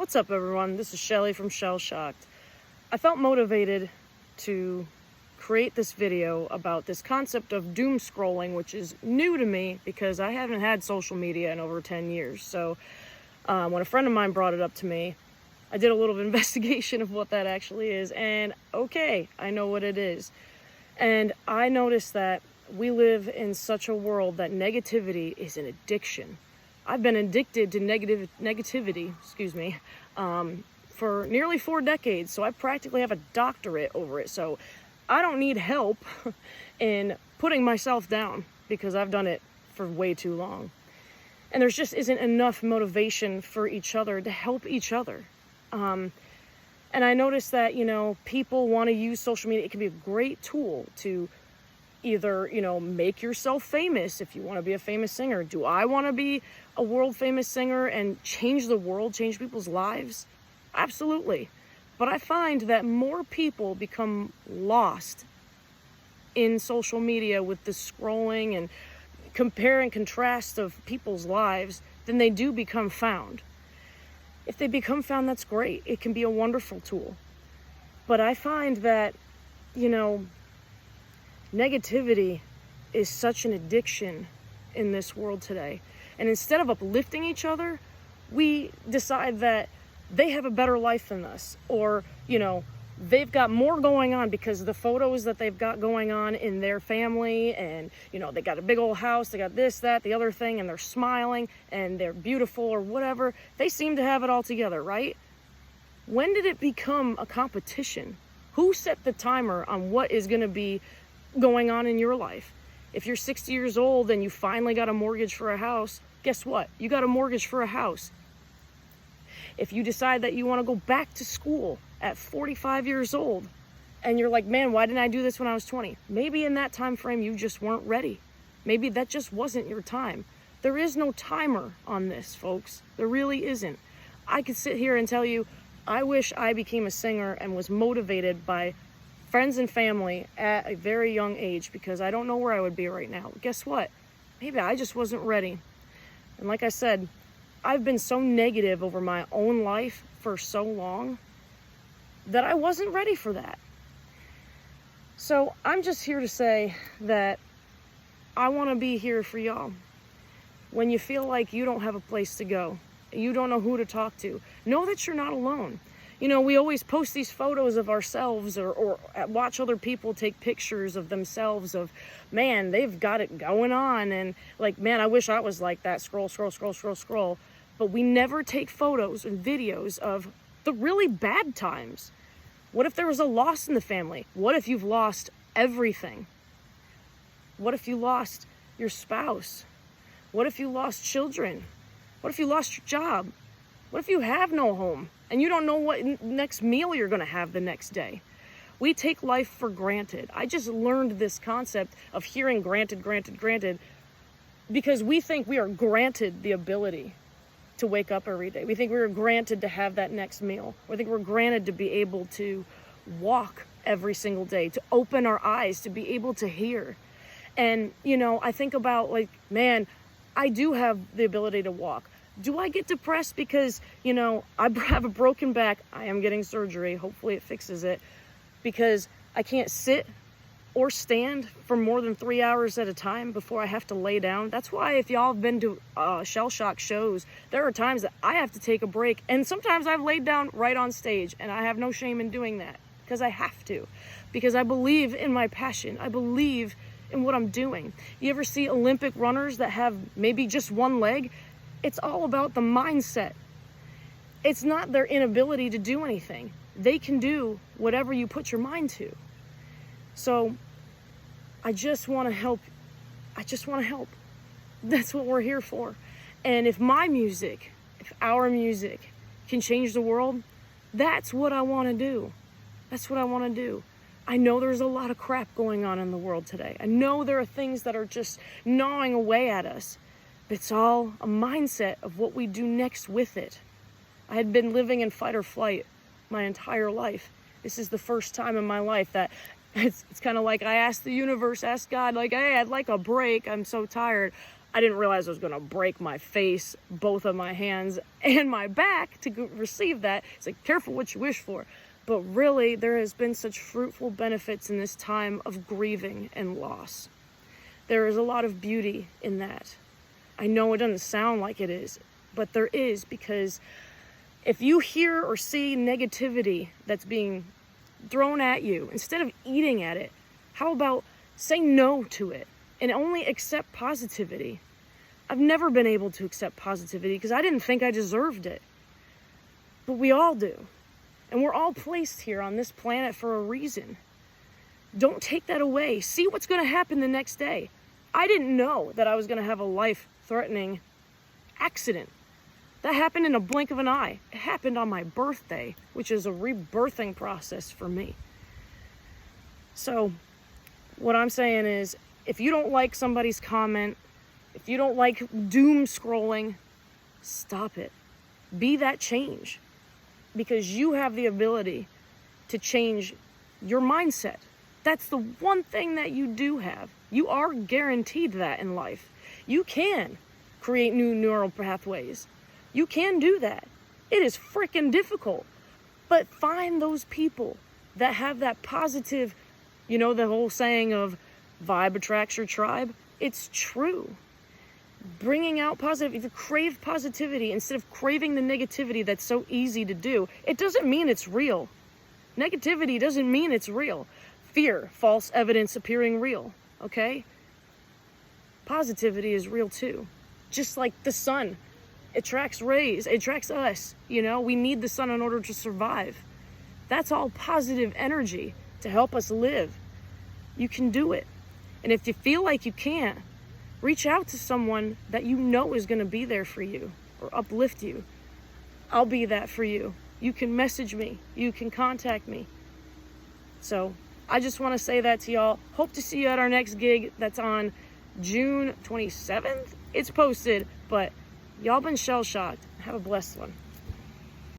What's up, everyone? This is Shelly from Shell Shocked. I felt motivated to create this video about this concept of doom scrolling, which is new to me because I haven't had social media in over 10 years. So when a friend of mine brought it up to me, I did a little investigation of what that actually is, and okay, I know what it is. And I noticed that we live in such a world that negativity is an addiction. I've been addicted to negativity, for nearly 4 decades, so I practically have a doctorate over it. So I don't need help in putting myself down because I've done it for way too long. And there's just isn't enough motivation for each other to help each other. And I noticed that, people want to use social media. It can be a great tool to either, make yourself famous if you want to be a famous singer. Do I want to be a world famous singer and change the world, change people's lives? Absolutely. But I find that more people become lost in social media with the scrolling and compare and contrast of people's lives than they do become found. If they become found, that's great. It can be a wonderful tool. But I find that, negativity is such an addiction in this world today. And instead of uplifting each other, we decide that they have a better life than us. Or, they've got more going on because of the photos that they've got going on in their family. And, they got a big old house, they got this, that, the other thing, and they're smiling and they're beautiful or whatever. They seem to have it all together, right? When did it become a competition? Who set the timer on what is going to be going on in your life? If you're 60 years old and you finally got a mortgage for a house, guess what? You got a mortgage for a house. If you decide that you want to go back to school at 45 years old and you're like, man, why didn't I do this when I was 20? Maybe in that time frame you just weren't ready. Maybe that just wasn't your time. There is no timer on this, folks. There really isn't. I could sit here and tell you, I wish I became a singer and was motivated by friends and family at a very young age, because I don't know where I would be right now. Guess what? Maybe I just wasn't ready. And like I said, I've been so negative over my own life for so long that I wasn't ready for that. So I'm just here to say that I want to be here for y'all. When you feel like you don't have a place to go, you don't know who to talk to, know that you're not alone. We always post these photos of ourselves or watch other people take pictures of themselves of, man, they've got it going on. And like, man, I wish I was like that. Scroll. But we never take photos and videos of the really bad times. What if there was a loss in the family? What if you've lost everything? What if you lost your spouse? What if you lost children? What if you lost your job? What if you have no home and you don't know what next meal you're going to have the next day? We take life for granted. I just learned this concept of hearing granted, because we think we are granted the ability to wake up every day. We think we are granted to have that next meal. We think we're granted to be able to walk every single day, to open our eyes, to be able to hear. And, I think about like, man, I do have the ability to walk. Do I get depressed because, I have a broken back? I am getting surgery. Hopefully it fixes it, because I can't sit or stand for more than 3 hours at a time before I have to lay down. That's why if y'all have been to Shell Shock shows, there are times that I have to take a break. And sometimes I've laid down right on stage, and I have no shame in doing that because I have to, because I believe in my passion. I believe in what I'm doing. You ever see Olympic runners that have maybe just one leg? It's all about the mindset. It's not their inability to do anything. They can do whatever you put your mind to. So I just want to help. That's what we're here for. And if my music, if our music can change the world, that's what I want to do. That's what I want to do. I know there's a lot of crap going on in the world today. I know there are things that are just gnawing away at us. It's all a mindset of what we do next with it. I had been living in fight or flight my entire life. This is the first time in my life that it's kind of like I asked the universe, asked God, like, hey, I'd like a break. I'm so tired. I didn't realize I was going to break my face, both of my hands, and my back to receive that. It's like, careful what you wish for. But really, there has been such fruitful benefits in this time of grieving and loss. There is a lot of beauty in that. I know it doesn't sound like it is, but there is, because if you hear or see negativity that's being thrown at you, instead of eating at it, how about say no to it and only accept positivity? I've never been able to accept positivity because I didn't think I deserved it. But we all do. And we're all placed here on this planet for a reason. Don't take that away. See what's going to happen the next day. I didn't know that I was going to have a life-threatening accident. That happened in a blink of an eye. It happened on my birthday, which is a rebirthing process for me. So what I'm saying is, if you don't like somebody's comment, if you don't like doom scrolling, stop it. Be that change, because you have the ability to change your mindset. That's the one thing that you do have. You are guaranteed that in life. You can create new neural pathways. You can do that. It is freaking difficult. But find those people that have that positive, you know, the whole saying of vibe attracts your tribe. It's true. Bringing out positive, if you crave positivity instead of craving the negativity that's so easy to do, it doesn't mean it's real. Negativity doesn't mean it's real. Fear, false evidence appearing real, okay? Positivity is real too. Just like the sun attracts rays, it attracts us, you know? We need the sun in order to survive. That's all positive energy to help us live. You can do it. And if you feel like you can't, reach out to someone that you know is going to be there for you or uplift you. I'll be that for you. You can message me. You can contact me. So I just want to say that to y'all. Hope to see you at our next gig. That's on June 27th. It's posted, but y'all been shell-shocked. Have a blessed one.